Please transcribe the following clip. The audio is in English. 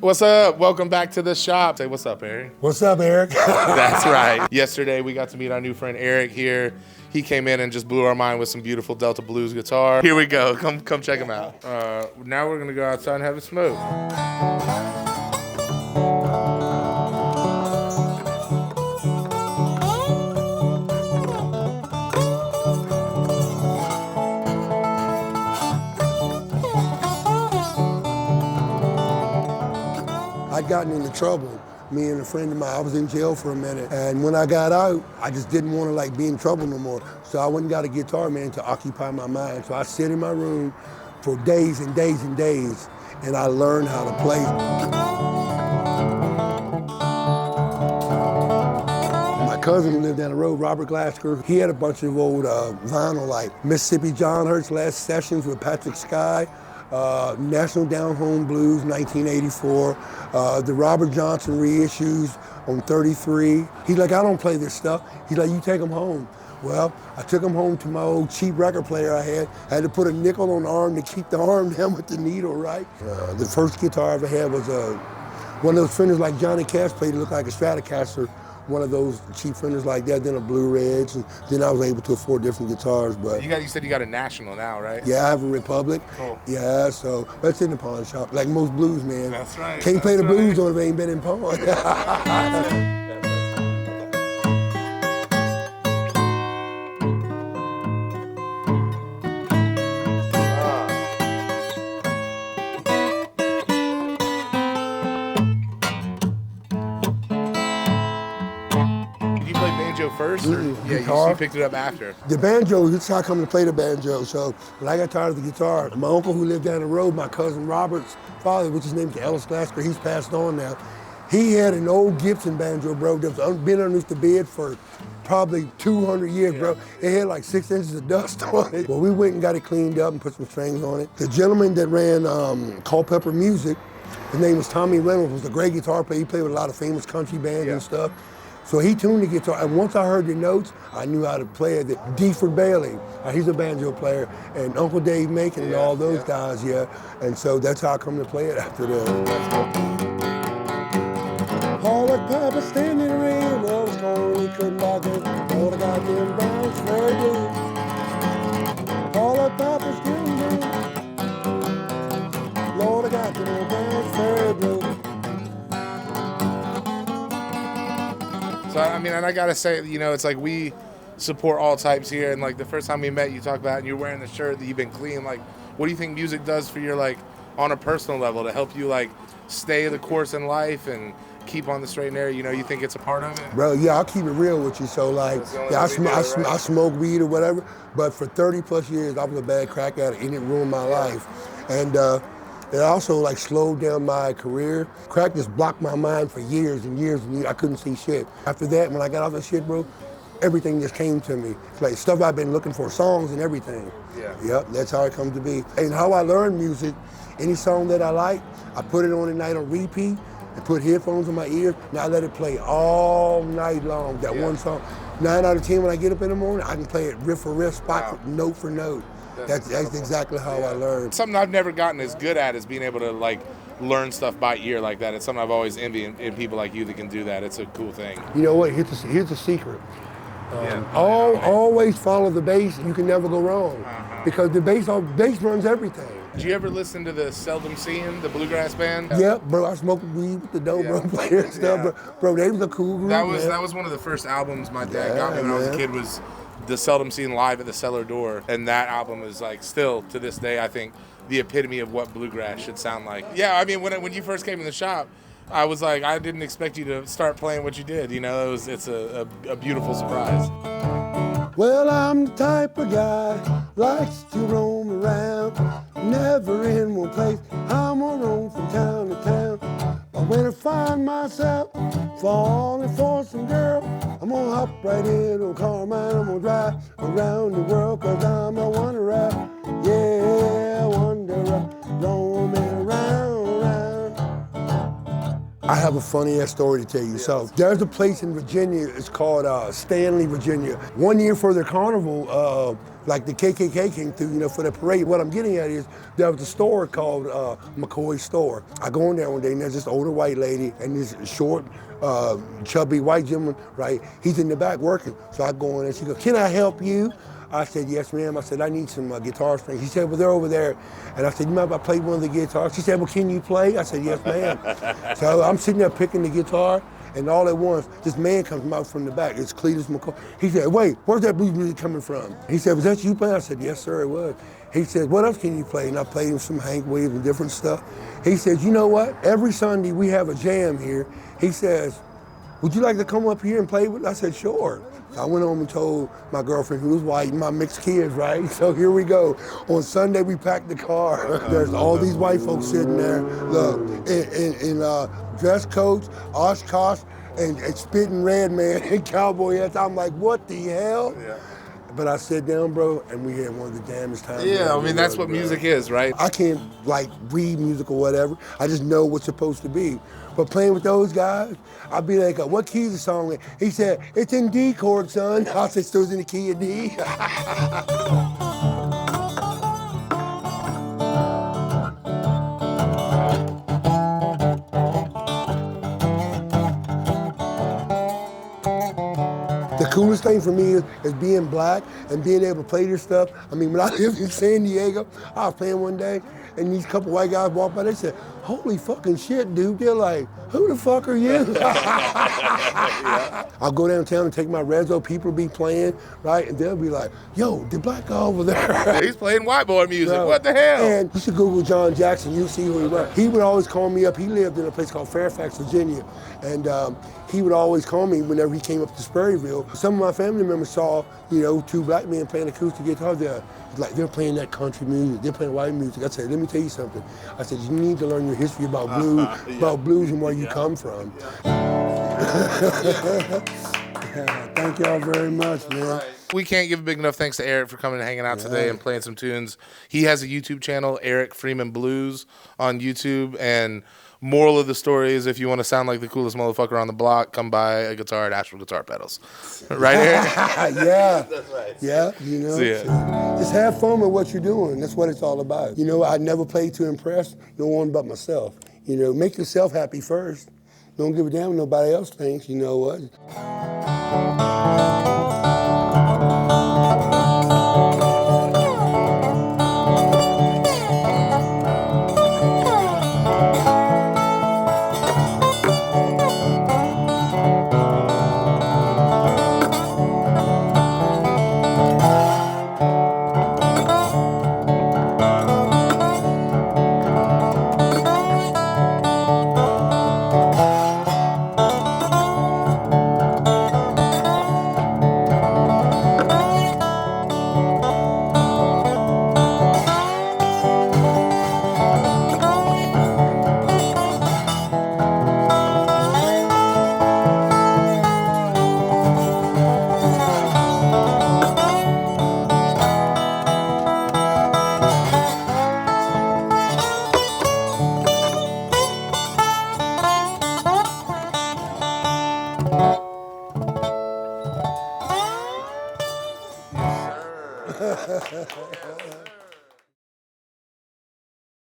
What's up? Welcome back to the shop. Say what's up, Eric. What's up, Eric? That's right. Yesterday we got to meet our new friend Eric here. He came in and just blew our mind with some beautiful Delta Blues guitar. Here we go. Come check him out. Now we're gonna go outside and have a smoke. I'd gotten into trouble. Me and a friend of mine, I was in jail for a minute. And when I got out, I just didn't want to be in trouble no more. So I went and got a guitar, man, to occupy my mind. So I sit in my room for days and days and days, and I learned how to play. My cousin who lived down the road, Robert Glasgow, he had a bunch of old vinyl like Mississippi John Hurt's Last Sessions with Patrick Sky, National Down Home Blues, 1984, the Robert Johnson reissues on 33. He's like, I don't play this stuff. He's like, you take them home. Well, I took them home to my old cheap record player I had to put a nickel on the arm to keep the arm down with the needle, right? The first guitar I ever had was one of those Fenders like Johnny Cash played. It looked like a Stratocaster, one of those cheap Fenders like that, then a Blue Ridge, and then I was able to afford different guitars. But You said you got a National now, right? yeah, I have a Republic. Cool. Yeah, so that's in the pawn shop, like most blues, man. That's right. Can't play the blues on if they ain't been in pawn. First, or you picked it up after? The banjo, this is how I come to play the banjo. So when I got tired of the guitar, my uncle who lived down the road, my cousin Robert's father, which is named Ellis Glasgow, he's passed on now. He had an old Gibson banjo, bro, that's been underneath the bed for probably 200 years, bro. It had like 6 inches of dust on it. Well, we went and got it cleaned up and put some strings on it. The gentleman that ran Culpeper Music, his name was Tommy Reynolds, was a great guitar player. He played with a lot of famous country bands and stuff. So he tuned the guitar, and once I heard the notes, I knew how to play it. Deford Bailey, he's a banjo player, and Uncle Dave Macon and all those guys, And so that's how I come to play it after that. All at Papa standing in the rain, well, it's cold, he couldn't back it. All the goddamn Browns, very blue. All at Papa's getting blue. Lord, I got them Browns, very blue. So, I mean, and I gotta say, it's like we support all types here, and like the first time we met, you talked about, and you're wearing the shirt that you've been clean. Like, what do you think music does for your, like, on a personal level to help you, like, stay the course in life and keep on the straight and narrow? You think it's a part of it? Bro, yeah, I'll keep it real with you. So, like, I smoke weed or whatever, but for 30 plus years, I was a bad crack addict, and it ruined my life. And, it also like slowed down my career. Crack just blocked my mind for years and years and years. I couldn't see shit. After that, when I got off that shit, bro, everything just came to me. It's like stuff I've been looking for, songs and everything. Yeah. Yep, that's how it comes to be. And how I learn music, any song that I like, I put it on at night on repeat and put headphones in my ears. Now I let it play all night long, that one song. 9 out of 10 when I get up in the morning, I can play it riff for riff, spot note for note. That's exactly how I learned. Something I've never gotten as good at is being able to like learn stuff by ear like that. It's something I've always envied in people like you that can do that. It's a cool thing. You know what? Here's the secret. Always follow the bass. You can never go wrong because the bass runs everything. Did you ever listen to the Seldom Seen, the bluegrass band? Yeah, bro. I smoked weed with the dope drum player and stuff. Bro, they was a cool group. That was one of the first albums my dad got me when I was a kid. Was the Seldom Seen live at the Cellar Door, and that album is like still to this day I think the epitome of what bluegrass should sound like. Yeah, I mean when you first came in the shop, I was like, I didn't expect you to start playing what you did. It's a beautiful surprise. Well, I'm the type of guy likes to roam around, never in one place. I'm gonna roam from town to town. But when I find myself falling for some girl, I'm gonna hop right in on car mine. I'm gonna drive around the world 'cause I'm a wanderer. Yeah, wanderer, roaming around. I have a funny ass story to tell you. So there's a place in Virginia, it's called Stanley, Virginia. One year for their carnival, like the KKK came through, you know, for the parade. What I'm getting at is there was a store called McCoy's Store. I go in there one day and there's this older white lady and this short, chubby white gentleman, right? He's in the back working. So I go in and she goes, "Can I help you?" I said, "Yes, ma'am." I said, "I need some guitar strings." She said, "Well, they're over there." And I said, "You mind if I play one of the guitars?" She said, "Well, can you play?" I said, "Yes, ma'am." So I'm sitting there picking the guitar, and all at once, this man comes out from the back. It's Cletus McCoy. He said, "Wait, where's that blues music coming from?" He said, "Was that you playing?" I said, "Yes, sir, it was." He said, "What else can you play?" And I played him some Hank Williams and different stuff. He said, "You know what? Every Sunday we have a jam here." He says, "Would you like to come up here and play with?" I said, "Sure." I went home and told my girlfriend, who was white, and my mixed kids, right? So here we go. On Sunday, we packed the car. There's all these white folks sitting there, look, in dress coats, Oshkosh, and spitting red, man, and cowboy hats. I'm like, what the hell? Yeah. But I sat down, bro, and we had one of the damnest times. Yeah, I mean, that's what music is, right? I can't, like, read music or whatever. I just know what's supposed to be. But playing with those guys, I'd be like, "What key is the song in?" He said, "It's in D chord, son." I said, "So it's in the key of D." The coolest thing for me is being black and being able to play this stuff. I mean, when I lived in San Diego, I was playing one day, and these couple white guys walked by, they said, "Holy fucking shit, dude." They're like, "Who the fuck are you?" I'll go downtown and take my rezo, people be playing, right? And they'll be like, "Yo, the black guy over there." He's playing white boy music, Bro, what the hell? And you should Google John Jackson, you'll see who he was. He would always call me up. He lived in a place called Fairfax, Virginia. And he would always call me whenever he came up to Sperryville. Some of my family members saw, you know, two black men playing acoustic guitar there. Like, they're playing that country music, they're playing white music. I said, "Let me tell you something." I said, "You need to learn your history about blues, about blues and where you come from." Thank y'all very much, man. We can't give a big enough thanks to Eric for coming and hanging out today and playing some tunes. He has a YouTube channel, Eric Freeman Blues, on YouTube. And moral of the story is, if you want to sound like the coolest motherfucker on the block, come buy a guitar at Asheville Guitar Pedals. Right, Eric? Yeah. That's right. Yeah, you know. So, just have fun with what you're doing. That's what it's all about. You know, I never played to impress no one but myself. You know, make yourself happy first. Don't give a damn what nobody else thinks, you know what? Yes, sir.